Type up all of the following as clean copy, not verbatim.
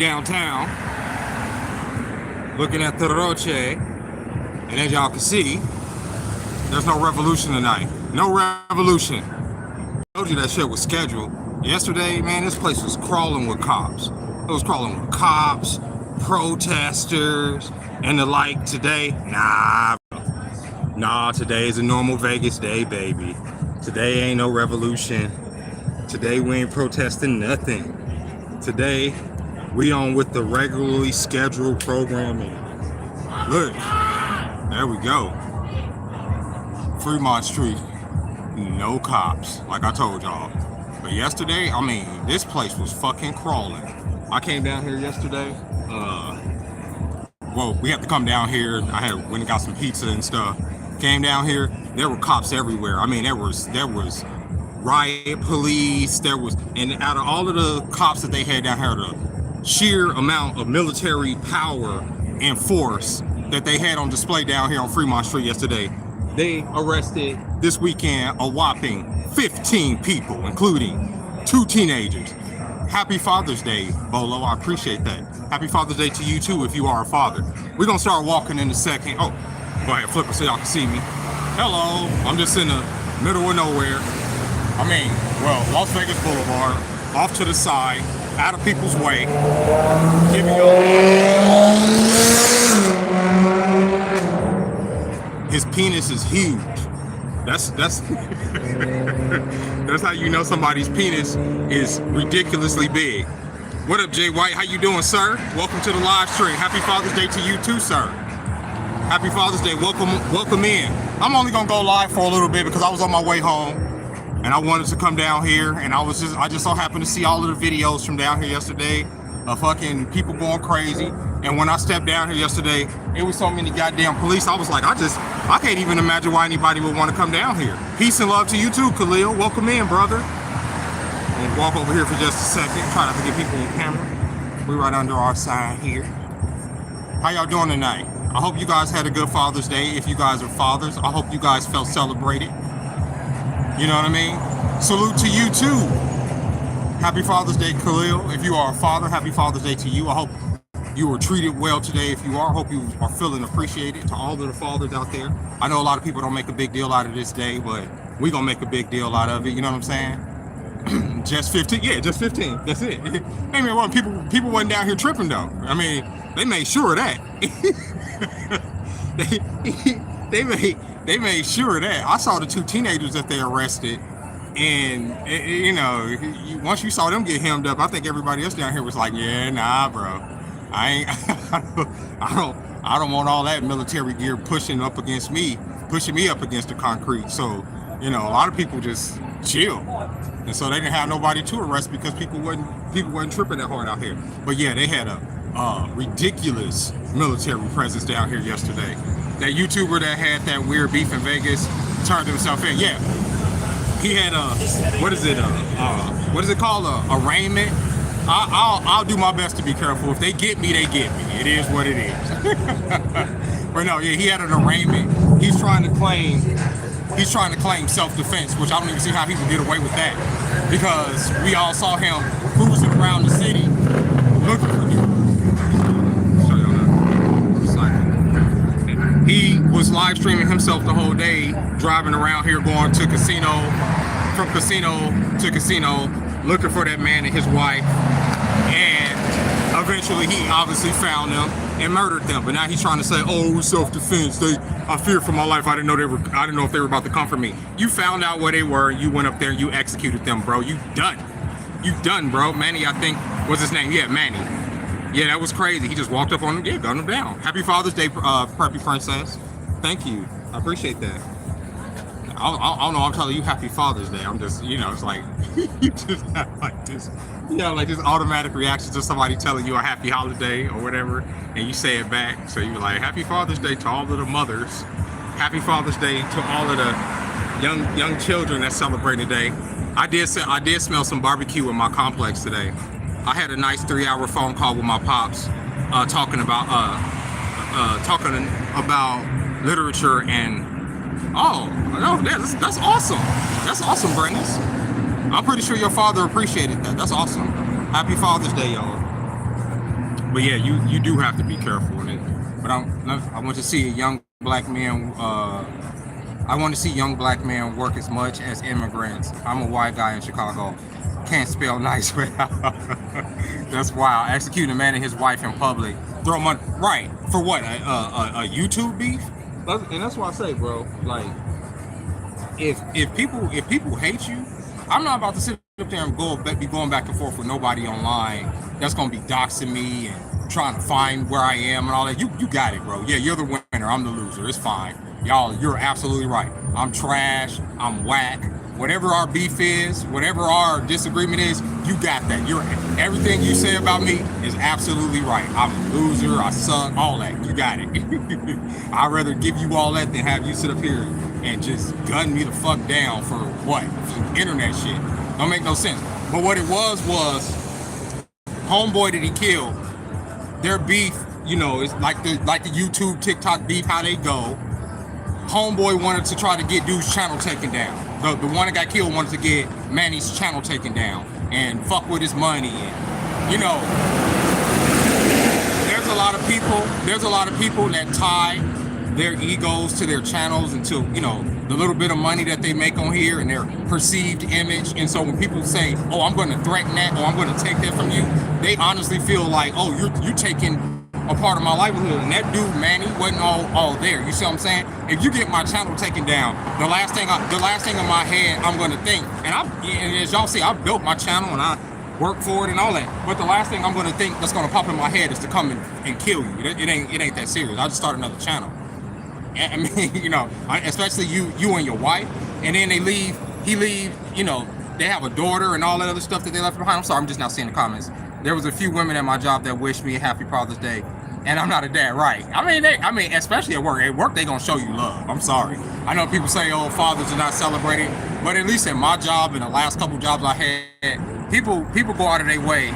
downtown, looking at the Roche, and as y'all can see, there's no revolution tonight. No revolution. I told you that shit was scheduled. Yesterday, man, this place was crawling with cops. It was crawling with cops, protesters, and the like. Today, nah, today is a normal Vegas day, baby. Today ain't no revolution. Today we ain't protesting nothing. Today, we on with the regularly scheduled programming. Look, there we go. Fremont Street, no cops, like I told y'all. But yesterday, I mean, this place was fucking crawling. I came down here yesterday. Well, we had to come down here. I went and got some pizza and stuff. Came down here, there were cops everywhere. I mean, there was riot police. And out of all of the cops that they had down here, the sheer amount of military power and force that they had on display down here on Fremont Street yesterday, they arrested this weekend a whopping 15 people, including 2 teenagers. Happy Father's Day, Bolo. I appreciate that. Happy Father's Day to you too if you are a father. We're gonna start walking in a second. Oh, go ahead, flip it so y'all can see me. Hello, I'm just in the middle of nowhere. I mean, well, Las Vegas Boulevard, off to the side, out of people's way. Giving y'all. His penis is huge. That's that's how you know somebody's penis is ridiculously big. What up, Jay White? How you doing, sir? Welcome to the live stream. Happy Father's Day to you too, sir. Happy Father's Day. Welcome in. I'm only gonna go live for a little bit because I was on my way home and I wanted to come down here, and I just so happened to see all of the videos from down here yesterday of fucking people going crazy. And when I stepped down here yesterday, it was so many goddamn police. I was like, I can't even imagine why anybody would want to come down here. Peace and love to you too, Khalil. Welcome in, brother. I'm gonna walk over here for just a second. Try not to get people on camera. We're right under our sign here. How y'all doing tonight? I hope you guys had a good Father's Day. If you guys are fathers, I hope you guys felt celebrated. You know what I mean? Salute to you too. Happy Father's Day, Khalil. If you are a father, happy Father's Day to you. I hope you were treated well today. If you are, I hope you are feeling appreciated. To all of the fathers out there, I know a lot of people don't make a big deal out of this day, but we gonna make a big deal out of it. You know what I'm saying? Just 15, yeah, just 15. That's it. I mean, well, people wasn't down here tripping though. I mean, they made sure of that. they made sure of that. I saw the 2 teenagers that they arrested, and you know, once you saw them get hemmed up, I think everybody else down here was like, yeah, nah, bro. I don't want all that military gear pushing me up against the concrete. So, you know, a lot of people just chill, and so they didn't have nobody to arrest because people wasn't tripping that hard out here. But yeah, they had a ridiculous military presence down here yesterday. That YouTuber that had that weird beef in Vegas turned himself in. Yeah, he had what is it called? Arraignment. I'll do my best to be careful. If they get me, they get me. It is what it is. But no, yeah, he had an arraignment. He's trying to claim self-defense, which I don't even see how he would get away with that, because we all saw him cruising around the city looking for you. Show y'all that. He was live streaming himself the whole day, driving around here, going to from casino to casino, looking for that man and his wife, and eventually he obviously found them and murdered them. But now he's trying to say, oh, it was self-defense. I feared for my life. I didn't know if they were about to come for me. You found out where they were, you went up there and you executed them, bro. You done, bro. Manny, I think, what's his name? Yeah, Manny. Yeah, that was crazy. He just walked up on him, yeah, gunned him down. Happy Father's Day, Preppy Princess. Thank you. I appreciate that. I don't know, I'm telling you Happy Father's Day. I'm just, you know, it's like, you just have like this, you know, like this automatic reaction to somebody telling you a happy holiday or whatever, and you say it back. So you're like, Happy Father's Day to all of the mothers. Happy Father's Day to all of the young children that celebrate today. I did smell some barbecue in my complex today. I had a nice 3-hour phone call with my pops, talking about literature and oh, no, that's awesome. That's awesome, Brendan. I'm pretty sure your father appreciated that. That's awesome. Happy Father's Day, y'all. But yeah, you do have to be careful in it. But I want to see a young black man. I want to see young black men work as much as immigrants. I'm a white guy in Chicago. Can't spell nice without. That's wild. Executing a man and his wife in public. Throw money. Right. For what? A YouTube beef? And that's why I say, bro, like, if people hate you, I'm not about to sit up there and be going back and forth with nobody online that's gonna be doxing me and trying to find where I am and all that. You got it, bro. Yeah, you're the winner. I'm the loser. It's fine. Y'all, you're absolutely right. I'm trash. I'm whack. Whatever our beef is, whatever our disagreement is, you got that. Everything you say about me is absolutely right. I'm a loser. I suck. All that. You got it. I'd rather give you all that than have you sit up here and just gun me the fuck down for what? Some internet shit. Don't make no sense. But what it was homeboy that he killed. Their beef, it's like the YouTube, TikTok beef, how they go. Homeboy wanted to try to get dude's channel taken down. The one that got killed wanted to get Manny's channel taken down and fuck with his money. And, there's a lot of people that tie their egos to their channels and to, the little bit of money that they make on here and their perceived image. And so when people say, oh, I'm going to threaten that, or I'm going to take that from you, they honestly feel like, oh, you're taking a part of my livelihood. And that dude, Manny, wasn't all there. You see what I'm saying? If you get my channel taken down, the last thing in my head I'm going to think, and as y'all see, I built my channel and I work for it and all that. But the last thing I'm going to think that's going to pop in my head is to come and kill you. It ain't that serious. I'll just start another channel. I mean, especially you and your wife, and then he leave, they have a daughter and all that other stuff that they left behind. I'm sorry, I'm just now seeing the comments. There was a few women at my job that wished me a happy Father's Day, and I'm not a dad, right? I mean, especially at work. At work, they gonna show you love. I'm sorry. I know people say, oh, fathers are not celebrating, but at least at my job and the last couple jobs I had, people go out of their way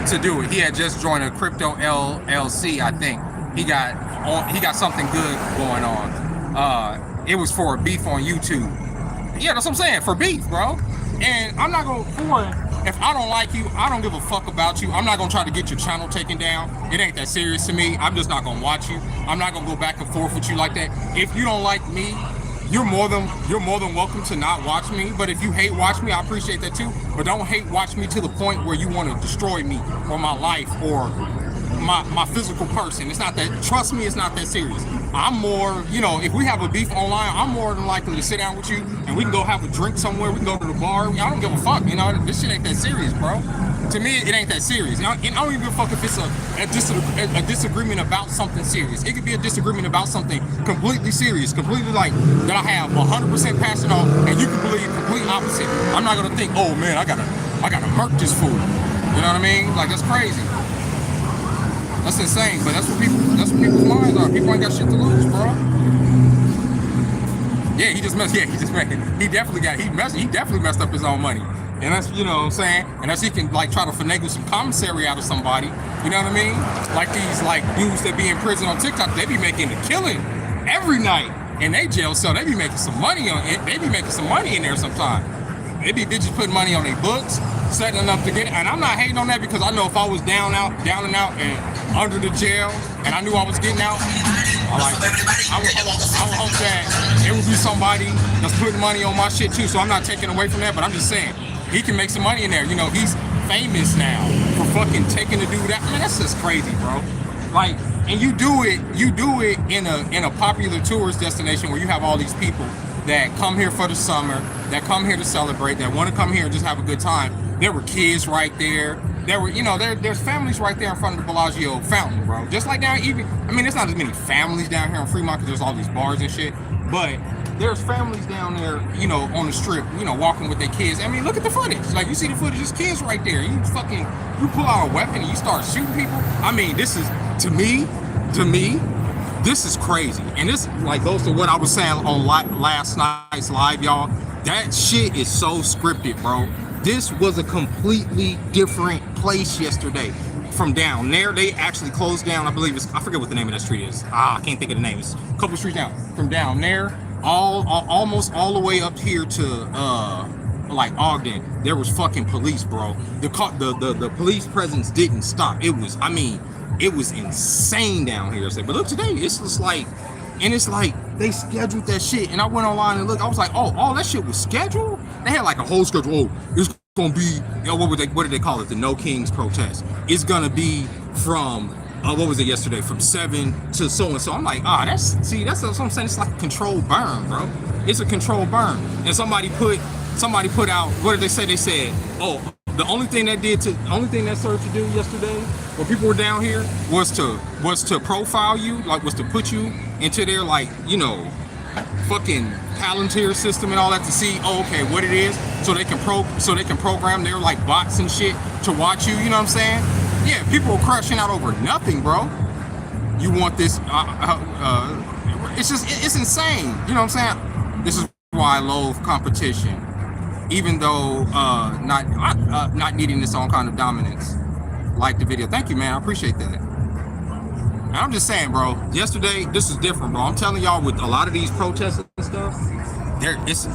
to do it. He had just joined a crypto LLC, I think. He got something good going on. It was for a beef on YouTube. Yeah, that's what I'm saying, for beef, bro. And I'm not gonna, if I don't like you, I don't give a fuck about you. I'm not gonna try to get your channel taken down. It ain't that serious to me. I'm just not gonna watch you. I'm not gonna go back and forth with you like that. If you don't like me, you're more than welcome to not watch me. But if you hate watch me, I appreciate that too. But don't hate watch me to the point where you want to destroy me or my life or my physical person. It's not that, trust me, it's not that serious. I'm more, if we have a beef online, I'm more than likely to sit down with you and we can go have a drink somewhere. We can go to the bar. I don't give a fuck. This shit ain't that serious, bro. To me, it ain't that serious. I don't even give a fuck if it's a disagreement about something serious. It could be a disagreement about something completely serious, completely like that I have 100% passion on, and you can believe complete opposite. I'm not gonna think, oh man, I gotta murk this fool. You know what I mean? Like, that's crazy. That's insane, but that's what people's minds are. People ain't got shit to lose, bro. Yeah, he definitely messed up his own money. And that's, what I'm saying? And that's, he can like try to finagle some commissary out of somebody. You know what I mean? Like these like dudes that be in prison on TikTok, they be making a killing every night in they jail cell. They be making some money on it. They be making some money in there sometimes. They be bitches putting money on their books, setting them up to get it. And I'm not hating on that, because I know if I was down and out and under the jail and I knew I was getting out, I would hope that it would be somebody that's putting money on my shit too. So I'm not taking away from that, but I'm just saying, he can make some money in there. He's famous now for fucking taking the dude out. Man, that's just crazy, bro. Like, and you do it in a popular tourist destination where you have all these people that come here for the summer, that come here to celebrate, that want to come here and just have a good time. There were kids right there. There were, there's families right there in front of the Bellagio fountain, bro. Just like down, there's not as many families down here in Fremont because there's all these bars and shit, but there's families down there, on the strip, walking with their kids. Look at the footage. Like, you see the footage, there's kids right there. You pull out a weapon and you start shooting people. This is, to me, this is crazy. And this, like, goes to what I was saying on last night's live, y'all. That shit is so scripted, bro. This was a completely different place yesterday. From down there, they actually closed down, I believe I forget what the name of that street is. I can't think of the name. It's a couple streets down. From down there, almost all the way up here to, like Ogden, there was fucking police, bro. The police presence didn't stop. It was, I mean, it was insane down here. But look, today it's just like, and it's like they scheduled that shit, and I went online and looked. I was like, oh, all that shit was scheduled. They had like a whole schedule. Oh, it's gonna be, what did they call it? The No Kings protest. It's gonna be from what was it yesterday? From 7 to so and so. I'm like, that's what I'm saying. It's like a controlled burn, bro. It's a controlled burn. And somebody put out, what did they say? They said, oh, the only thing that served to do yesterday when people were down here was to profile you, like was to put you into their, like, you know, fucking Palantir system and all that to see, okay, what it is, so they can program their like bots and shit to watch you. You know what I'm saying? Yeah, people are crashing out over nothing, bro. You want this? It's insane. You know what I'm saying? This is why I loathe competition, even though not needing its own kind of dominance. Like the video. Thank you, man. I appreciate that. And I'm just saying, bro. Yesterday, this is different, bro. I'm telling y'all, with a lot of these protests and stuff, it's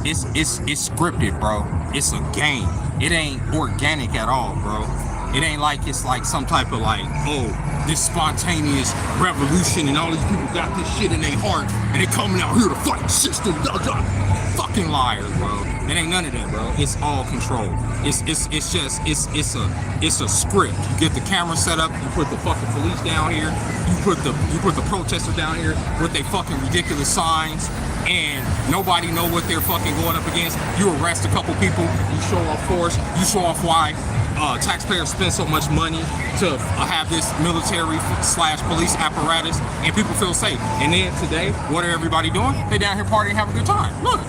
scripted, bro. It's a game. It ain't organic at all, bro. It ain't like it's like some type of like, oh, this spontaneous revolution and all these people got this shit in their heart and they coming out here to fight the system. Fucking liars, bro. It ain't none of that, bro. It's all controlled. It's a script. You get the camera set up, you put the fucking police down here, you put the protesters down here with their fucking ridiculous signs, and nobody know what they're fucking going up against. You arrest a couple people, you show off force, you show off why taxpayers spend so much money to have this military/police apparatus, and people feel safe. And then today, what are everybody doing? They down here partying, having a good time. Look,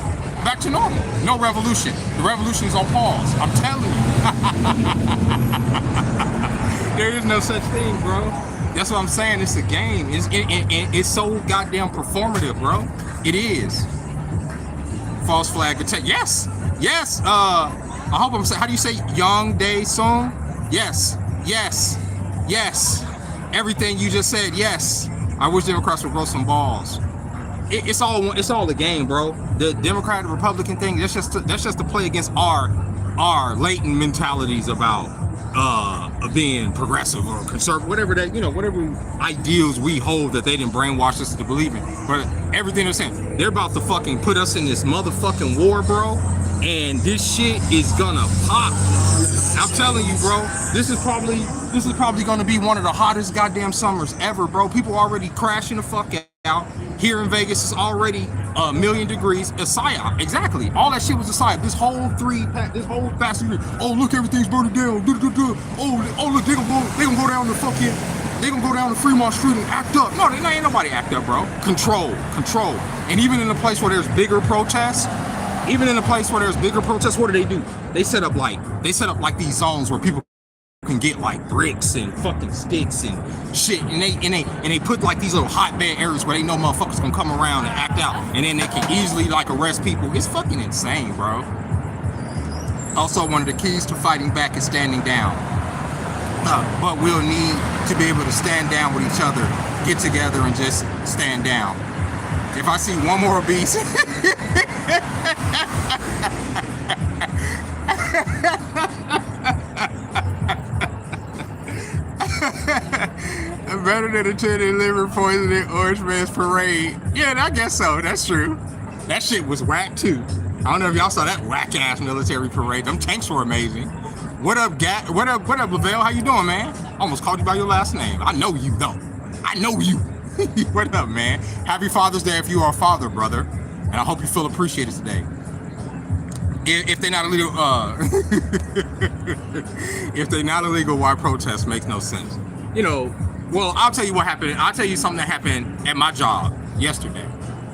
back to normal. No revolution. The revolution is on pause. I'm telling you. There is no such thing, bro. That's what I'm saying. It's a game. It's so goddamn performative, bro. It is. False flag attack. Yes. I hope I'm saying, how do you say Young Dae Sung? Yes. Everything you just said, yes. I wish Democrats would grow some balls. It's all a game, bro. The Democrat and Republican thing, that's just to play against our latent mentalities about being progressive or conservative, whatever ideals we hold that they didn't brainwash us to believe in. But everything they're saying, they're about to fucking put us in this motherfucking war, bro. And this shit is gonna pop. I'm telling you, bro. This is probably gonna be one of the hottest goddamn summers ever, bro. People already crashing the fuck out. Here in Vegas is already 1,000,000 degrees. A psyop, exactly. All that shit was a psyop. This whole fast. Oh, look, everything's burning down. Oh, look, they gonna go down the fucking. They gonna go down to Fremont Street and act up. No, ain't nobody act up, bro. Control. And even in a place where there's bigger protests. What do? They set up like these zones where people can get like bricks and fucking sticks and shit, and they put like these little hotbed areas where they know motherfuckers gonna come around and act out, and then they can easily like arrest people. It's fucking insane, bro. Also, one of the keys to fighting back is standing down. But we'll need to be able to stand down with each other, get together and just stand down. If I see one more beast. Better than attending liver poisoning Orange Man's parade. Yeah, I guess so. That's true. That shit was whack too. I don't know if y'all saw that whack ass military parade. Them tanks were amazing. What up, What up, Lavelle? How you doing, man? Almost called you by your last name. I know you though. I know you. What up, man? Happy Father's Day if you are a father, brother. And I hope you feel appreciated today. If they're not illegal, why protest makes no sense. You know, well, I'll tell you what happened. I'll tell you something that happened at my job yesterday.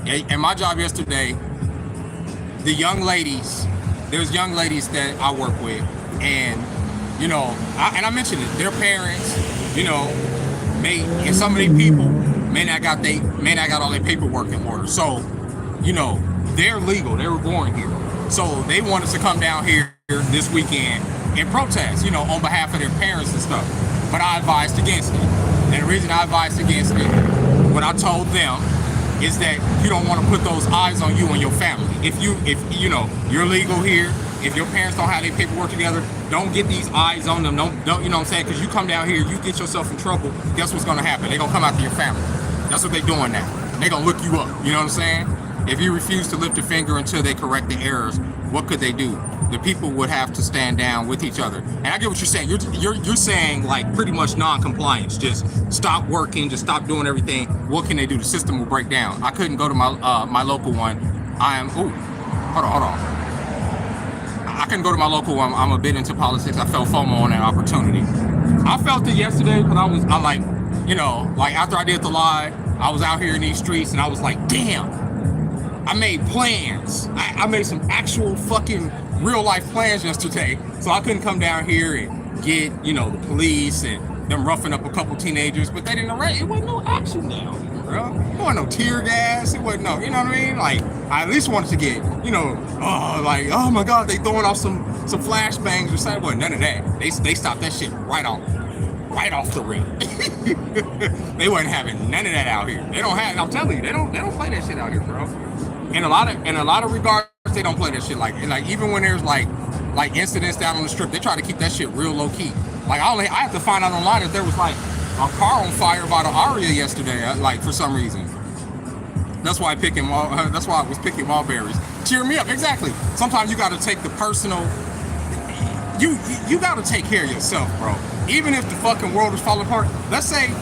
At my job yesterday, there's young ladies that I work with, and you know, I mentioned it. Their parents, you know, and some of these people may not got all their paperwork in order. So, you know, they're legal. They were born here. So they wanted to come down here this weekend and protest, you know, on behalf of their parents and stuff. But I advised against it. And the reason I advised against it, what I told them is that you don't want to put those eyes on you and your family. If you know, you're legal here, if your parents don't have their paperwork together, don't get these eyes on them. Don't you know what I'm saying? Because you come down here, you get yourself in trouble. Guess what's gonna happen? They're gonna come after your family. That's what they're doing now. They're gonna look you up. You know what I'm saying? If you refuse to lift a finger until they correct the errors, what could they do? The people would have to stand down with each other. And I get what you're saying. You're saying like pretty much non-compliance. Just stop working. Just stop doing everything. What can they do? The system will break down. I couldn't go to my local one. Hold on. I couldn't go to my local one. I'm a bit into politics. I felt FOMO on that opportunity. I felt it yesterday because I like, you know, like after I did the live, I was out here in these streets and I was like, damn, I made plans. I made some actual fucking real life plans yesterday. So I couldn't come down here and get, you know, the police and them roughing up a couple teenagers, but they didn't arrest. It wasn't no action down here, bro. It wasn't no tear gas. It wasn't no, you know what I mean? Like, I at least wanted to get, you know, like, oh my God, they throwing off some flashbangs or something. Well, none of that. They stopped that shit right off the rim. They wasn't having none of that out here. They don't have. I'm telling you, they don't play that shit out here, bro. In a lot of regards, they don't play that shit like even when there's like incidents down on the strip, they try to keep that shit real low key. Like I have to find out online if there was like a car on fire by the Aria yesterday, like for some reason. That's why I was picking mulberries. Cheer me up, exactly. Sometimes you got to take the personal. You got to take care of yourself, bro. Even if the fucking world is falling apart. Let's say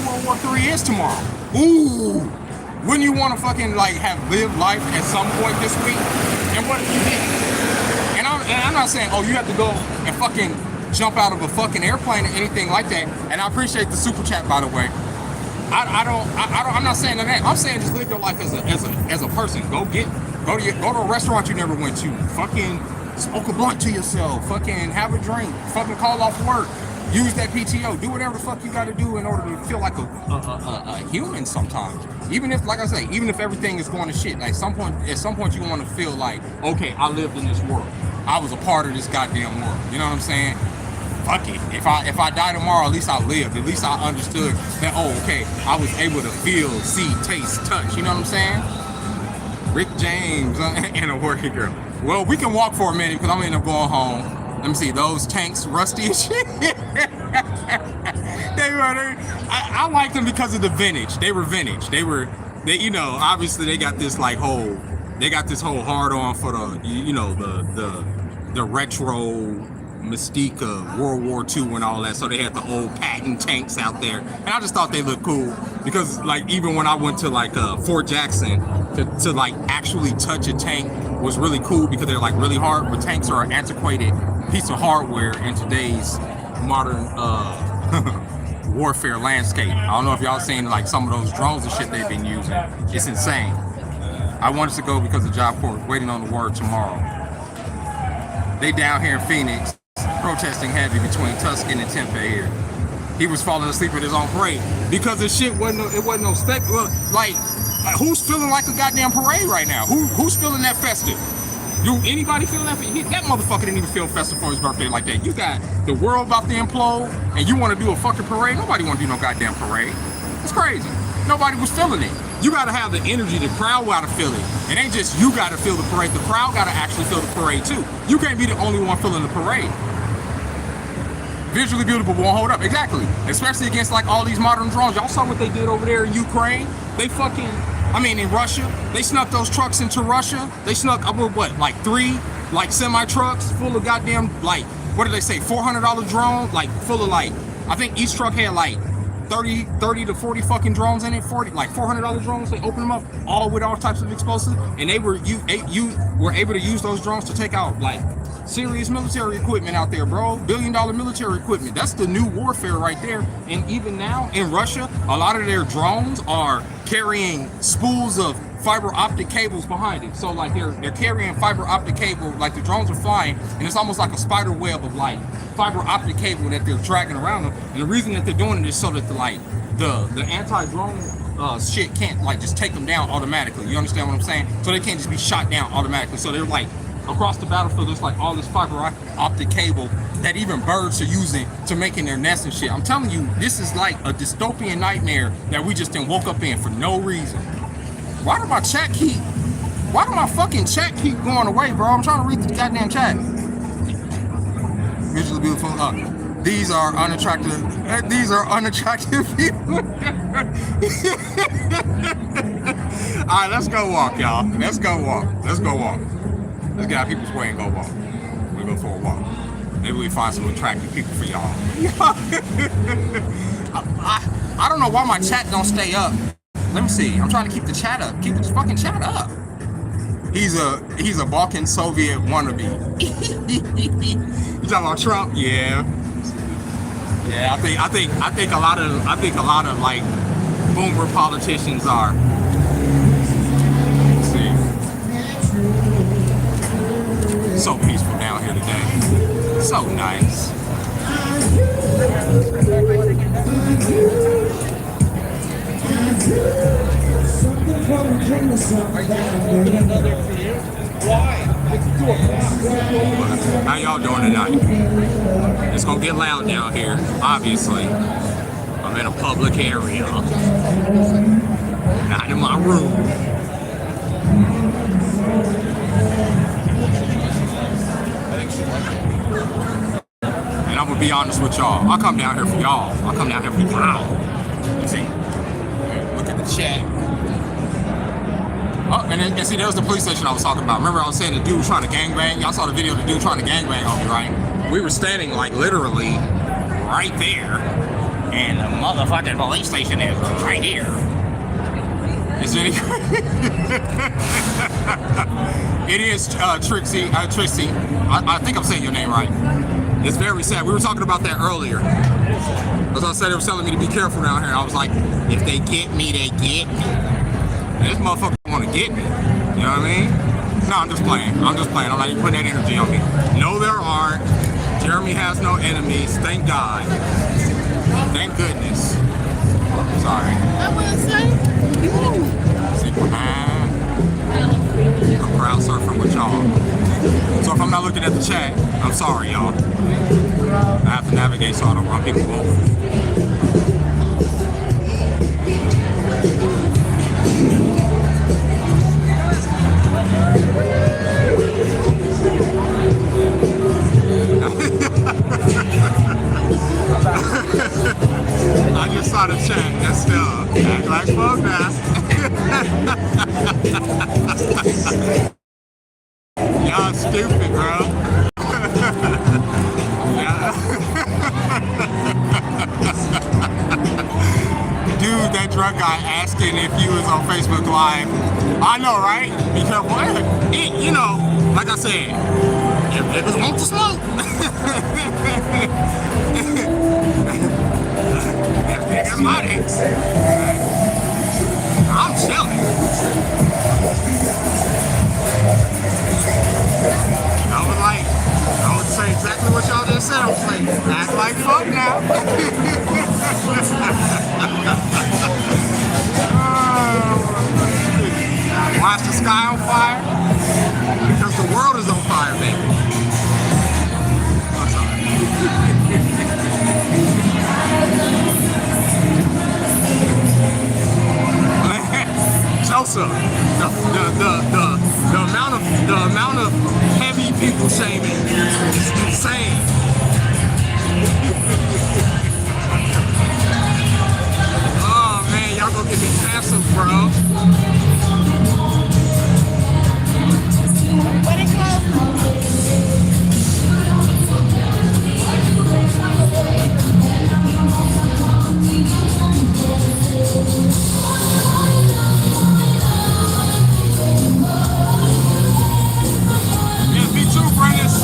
World War III is tomorrow. Ooh, wouldn't you want to fucking like have lived life at some point this week? And what if you didn't? And I'm not saying, oh, you have to go and fucking jump out of a fucking airplane or anything like that. And I appreciate the super chat, by the way. I'm not saying that. I'm saying just live your life as a person. Go to a restaurant you never went to. Fucking smoke a blunt to yourself. Fucking have a drink. Fucking call off work. Use that PTO. Do whatever the fuck you got to do in order to feel like a human sometimes. Even if, like I say, even if everything is going to shit, like at some point you want to feel like, okay, I lived in this world. I was a part of this goddamn world. You know what I'm saying? Fuck it. If I die tomorrow, at least I lived. At least I understood that, oh, okay, I was able to feel, see, taste, touch. You know what I'm saying? Rick James and a working girl. Well, we can walk for a minute because I'm gonna end up going home. Let me see, those tanks rusty as shit. I liked them because of the vintage. They were vintage. They you know, obviously they got this whole hard on for the, you know, the retro mystique of World War II and all that. So they had the old Patton tanks out there, and I just thought they looked cool because like even when I went to like Fort Jackson to like actually touch a tank was really cool because they're like really hard. But tanks are an antiquated piece of hardware in today's modern warfare landscape. I don't know if y'all seen like some of those drones and shit they've been using. It's insane. I wanted to go because of Job Corps, waiting on the word tomorrow. They down here in Phoenix protesting heavy between Tuscan and Tempe here. He was falling asleep at his own parade because the shit wasn't no spectacle. Like who's feeling like a goddamn parade right now? Who's feeling that festive? Anybody feeling that? That motherfucker didn't even feel festive for his birthday like that. You got the world about to implode and you want to do a fucking parade? Nobody want to do no goddamn parade. It's crazy. Nobody was feeling it. You got to have the energy. The crowd got to feel it. It ain't just you got to feel the parade. The crowd got to actually feel the parade too. You can't be the only one feeling the parade. Visually beautiful won't hold up. Exactly. Especially against like all these modern drones. Y'all saw what they did over there in Ukraine? In Russia, they snuck those trucks into Russia. They snuck, like 3 like semi trucks full of goddamn, like, what did they say, $400 drones, like full of like, I think each truck had like 30 to 40 fucking drones in it, like $400 drones. They opened them up all with all types of explosives, and you were able to use those drones to take out like serious military equipment out there, bro. $1 billion military equipment. That's the new warfare right there. And even now in Russia, a lot of their drones are carrying spools of fiber optic cables behind it. So like they're carrying fiber optic cable, like the drones are flying, and it's almost like a spider web of like fiber optic cable that they're dragging around them. And the reason that they're doing it is so that the anti-drone shit can't like just take them down automatically. You understand what I'm saying? So they can't just be shot down automatically. So they're like across the battlefield, there's like all this fiber optic cable that even birds are using to making their nests and shit. I'm telling you, this is like a dystopian nightmare that we just woke up in for no reason. Why did my chat keep Why do my fucking chat keep going away, bro? I'm trying to read the goddamn chat. Visually beautiful. These are unattractive. These are unattractive people. All right, let's go walk, y'all. Let's go walk. Let's go walk. Let's get out people's way and go walk. We'll go for a walk. Maybe we find some attractive people for y'all. I don't know why my chat don't stay up. Let me see. I'm trying to keep the chat up. Keep the fucking chat up. He's a Balkan Soviet wannabe. You talking about Trump? Yeah. Yeah, I think a lot of like boomer politicians are. Let's see. So peaceful down here today. So nice. How y'all doing tonight? It's gonna get loud down here, obviously. I'm in a public area, not in my room. And I'm gonna be honest with y'all. I come down here for y'all. I come down here for y'all. You see? Look at the chat. Oh, and see, there was the police station I was talking about. Remember I was saying the dude trying to gangbang? Y'all saw the video of the dude trying to gangbang on me, right? We were standing like literally right there, and the motherfucking police station is right here. Is there any... It is Trixie. Trixie. I think I'm saying your name right. It's very sad. We were talking about that earlier. As I said, they were telling me to be careful down here. I was like, if they get me, they get me. And this motherfucker want to get me. You know what I mean? No, I'm just playing. I'm not even putting that energy on me. No, there aren't. Jeremy has no enemies. Thank God. Thank goodness. Sorry. I want to say, I'm crowd surfing with y'all. So if I'm not looking at the chat, I'm sorry, y'all. I have to navigate so I don't run people over. I just saw the chat. That's still act like fuck now. Y'all stupid, bro. Dude, that drunk guy asking if you was on Facebook Live. I know, right? Be careful. You know, like I said, if niggas want to smoke. Niggas money. I'm chilling. I would say exactly what y'all just said. I was like, act like fuck now. Watch the sky on fire? Because the world is on fire, baby. I'm sorry. Joseph, the amount of heavy people shaming is insane. Oh man, y'all gonna get me canceled, bro. what it called? Yeah, me too, Brandis.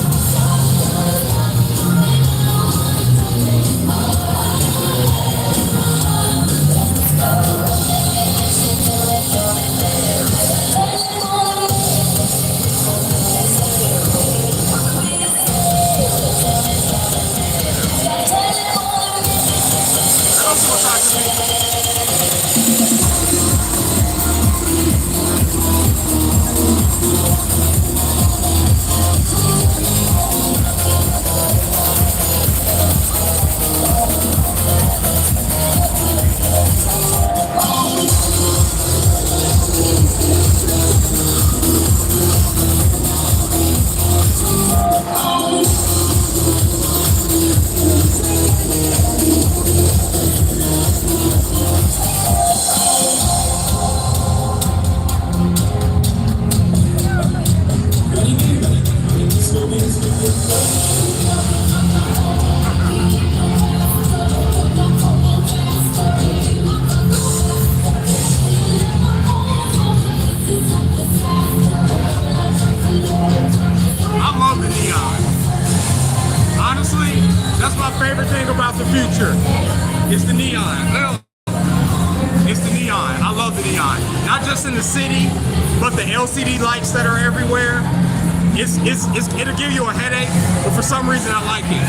It's the neon. It's the neon. I love the neon. Not just in the city, but the LCD lights that are everywhere. It'll give you a headache, but for some reason I like it.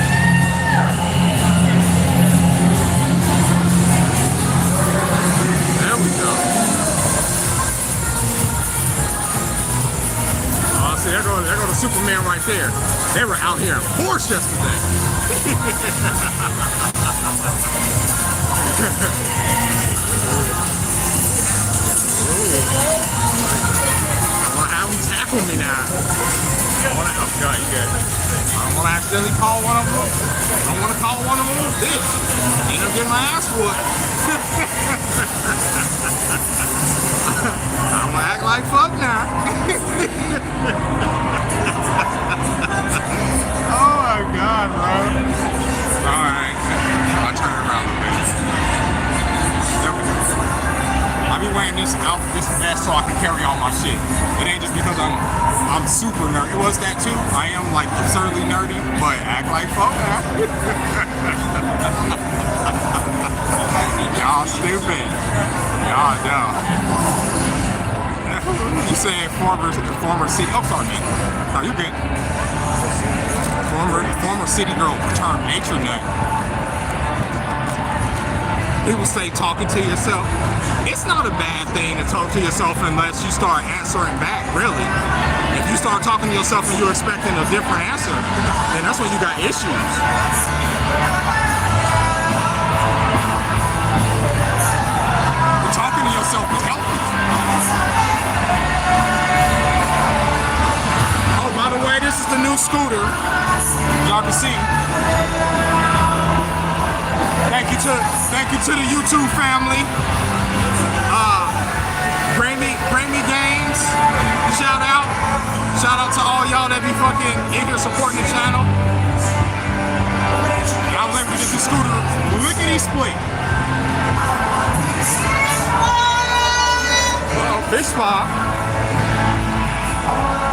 There we go. Oh, see, there goes the Superman right there. They were out here in force yesterday. I want to have them tackle me now. I don't want to accidentally call one of them. I don't want to call one of them a bitch. End up getting my ass whooped. I'm gonna act like fuck now. Oh my god, bro. Alright. I'll turn it around a little bit. There we go. I be wearing this vest so I can carry all my shit. It ain't just because I'm super nerdy. It was that too. I am like absurdly nerdy, but act like fuck now. Y'all stupid. Y'all dumb. You said former city. Oh, sorry, man. No, you good. Former city girl turned nature nut. People say talking to yourself. It's not a bad thing to talk to yourself unless you start answering back, really. If you start talking to yourself and you're expecting a different answer, then that's when you got issues. But talking to yourself is healthy. Oh, by the way, this is the new scooter. Y'all can see. Thank you to the YouTube family. Grammy Games. Shout out to all y'all that be fucking in here supporting the channel. I was able to get the scooter lickety split. Fish spot.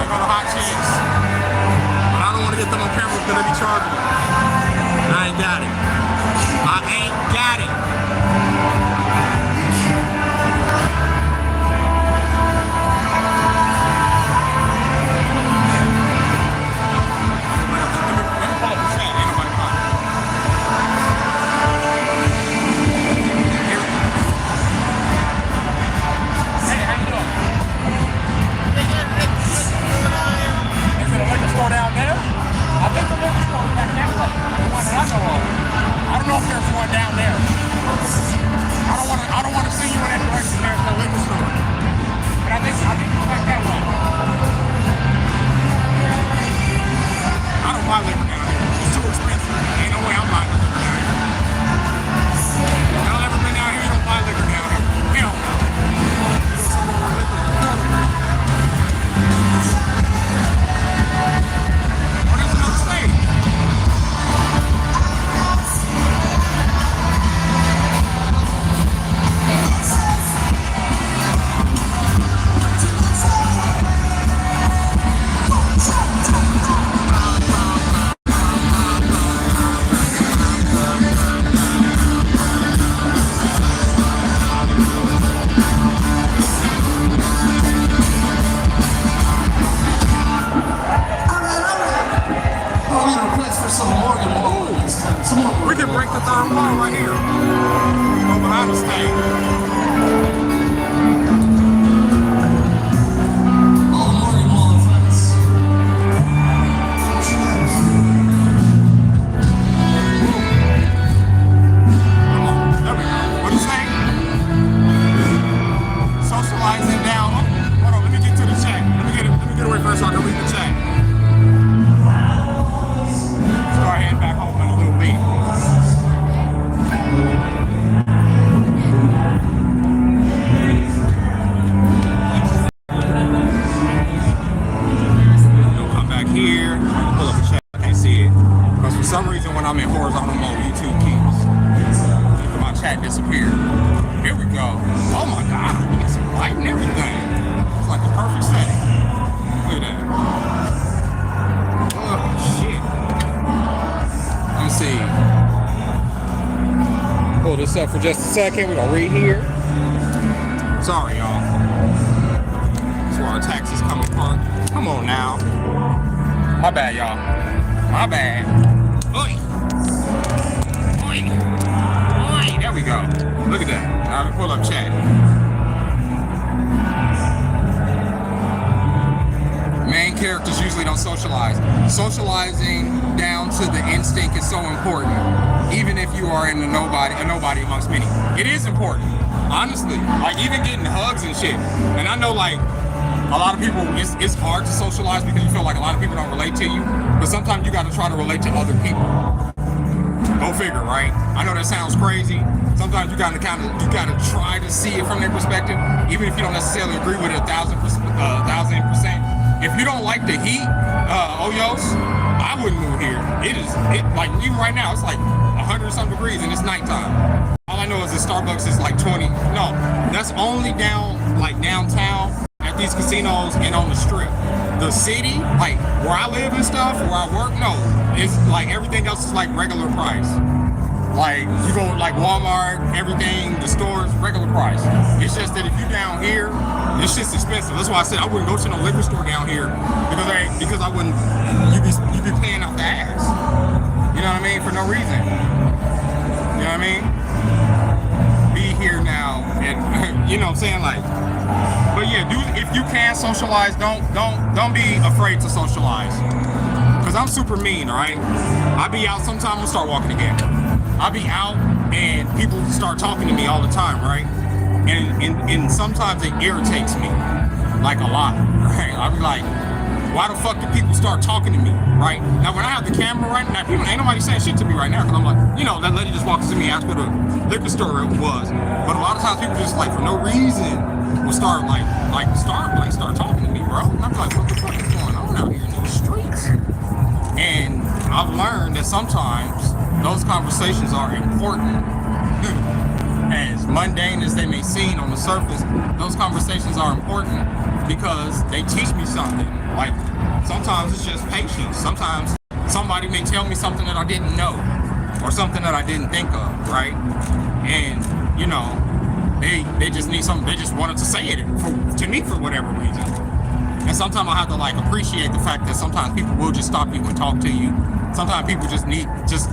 They go to hot chicks. But I don't want to get them on camera because they be charging me. I ain't got it. I ain't got it. Down there? I think the liquor store is back that way. The one that I know of. I don't know if there's one down there. I don't want to see you in that direction. There's no liquor store. But I think it's back that way. I don't buy liquor down here. It's too expensive. Ain't no way I'm buying liquor down here. Y'all ever been down here? You don't buy liquor down here. Hell no. We can break the third wall right here. Go behind the stage. All morning, Mall friends. There we go. What do you say? Socializing down. Hold on, let me get to the chat. Let me get away first so I can read the chat. Start heading back home in a little bit. Come back here, pull up the chat. I can't see it. Because for some reason when I'm in horizontal mode, YouTube keeps my chat disappear. Here we go. Oh my god, we get some light and everything. It's like the perfect setting. Look at that. Oh shit. Let me see. pull this up for just a second. We're gonna read here. Sorry, y'all. That's where our taxis coming from. Come on now. My bad, y'all. My bad. Oi. Oi. Oi. There we go. Look at that. Now to pull up chat. Main characters usually don't socialize. Socializing down to the instinct is so important, even if you are in a nobody amongst many. It is important, honestly. Like even getting hugs and shit. And I know like a lot of people, it's hard to socialize because you feel like a lot of people don't relate to you. But sometimes you got to try to relate to other people. Go figure, right? I know that sounds crazy. Sometimes you gotta try to see it from their perspective, even if you don't necessarily agree with it 1,000%. If you don't like the heat, Oyos, I wouldn't move here. It like even right now, it's like 100-something degrees and it's nighttime. All I know is the Starbucks is like 20. No, that's only downtown at these casinos and on the strip. The city, like where I live and stuff, where I work, no, it's like everything else is like regular price. Like you go like Walmart, everything, the stores, regular price. It's just that if you down here, it's just expensive. That's why I said I wouldn't go to no liquor store down here because I wouldn't. You be paying out the ass. You know what I mean? For no reason. You know what I mean? Be here now, and you know what I'm saying, like. But yeah, dude, if you can socialize, don't be afraid to socialize. Cause I'm super mean, all right? I be out sometime, I'm gonna start walking again. I be out and people start talking to me all the time, right? And sometimes it irritates me, like a lot, right? I be like, why the fuck do people start talking to me, right? Now when I have the camera right now, people ain't nobody saying shit to me right now, cause I'm like, you know, that lady just walks to me, asked what a liquor store it was. But a lot of times people just like for no reason will start talking to me, bro. And I'm like, what the fuck is going on out here in these streets? And I've learned that sometimes those conversations are important. As mundane as they may seem on the surface, those conversations are important because they teach me something. Like sometimes it's just patience. Sometimes somebody may tell me something that I didn't know or something that I didn't think of, right? And you know, they just need something. They just wanted to say it to me for whatever reason. And sometimes I have to like appreciate the fact that sometimes people will just stop you and talk to you. Sometimes people just need just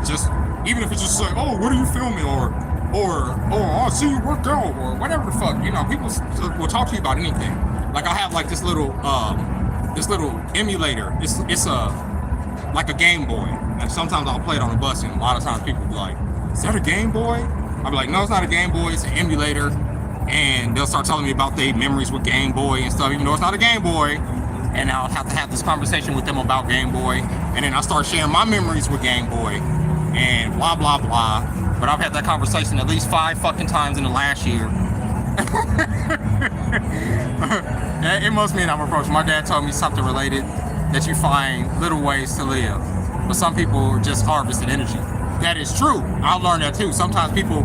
even if it's just like, oh, what are you filming, or oh, I see you work out, or whatever the fuck. You know, people will talk to you about anything. Like I have like this little emulator. It's like a Game Boy, and sometimes I'll play it on the bus, and a lot of times people will be like, is that a Game Boy? I'll be like, no, it's not a Game Boy, it's an emulator. And they'll start telling me about their memories with Game Boy and stuff, even though it's not a Game Boy. And I'll have to have this conversation with them about Game Boy. And then I'll start sharing my memories with Game Boy and blah, blah, blah. But I've had that conversation at least 5 fucking times in the last year. It must mean I'm approaching. My dad told me something related, that you find little ways to live. But some people just harvested energy. That is true. I've learned that too. Sometimes people,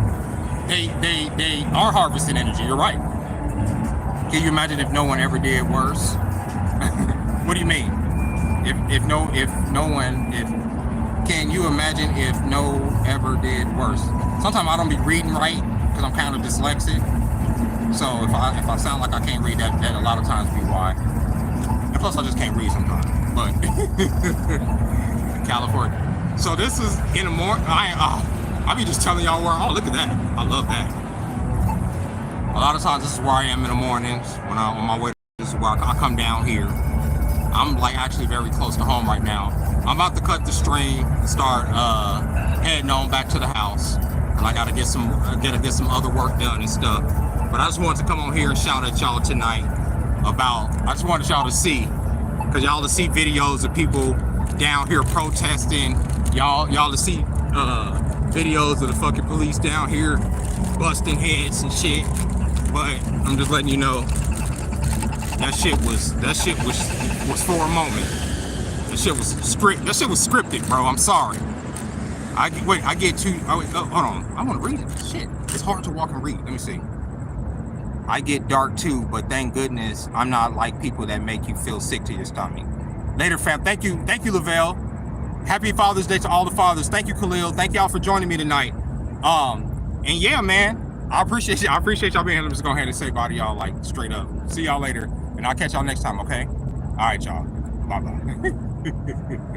they are harvesting energy. You're right. Can you imagine if no one ever did worse? What do you mean? Can you imagine if no ever did worse? Sometimes I don't be reading right because I'm kind of dyslexic. So if I sound like I can't read, that a lot of times be why. And plus I just can't read sometimes. But California. So this is in the morning. I be just telling y'all where. Oh, look at that! I love that. A lot of times this is where I am in the mornings when I'm on my way. This is where I come down here. I'm like actually very close to home right now. I'm about to cut the stream and start heading on back to the house. And I gotta get some other work done and stuff. But I just wanted to come on here and shout at y'all tonight I just wanted y'all to see, because y'all to see videos of people down here protesting. Y'all to see videos of the fucking police down here busting heads and shit. But I'm just letting you know that shit was for a moment. That shit was scripted, bro. I'm sorry. Hold on. I want to read it. Shit. It's hard to walk and read. Let me see. I get dark too, but thank goodness I'm not like people that make you feel sick to your stomach. Later, fam. Thank you, Lavelle. Happy Father's Day to all the fathers. Thank you, Khalil. Thank y'all for joining me tonight. And yeah, man, I appreciate y'all being here. I'm just going ahead and say bye to y'all, like, straight up. See y'all later, and I'll catch y'all next time, okay? All right, y'all. Bye-bye.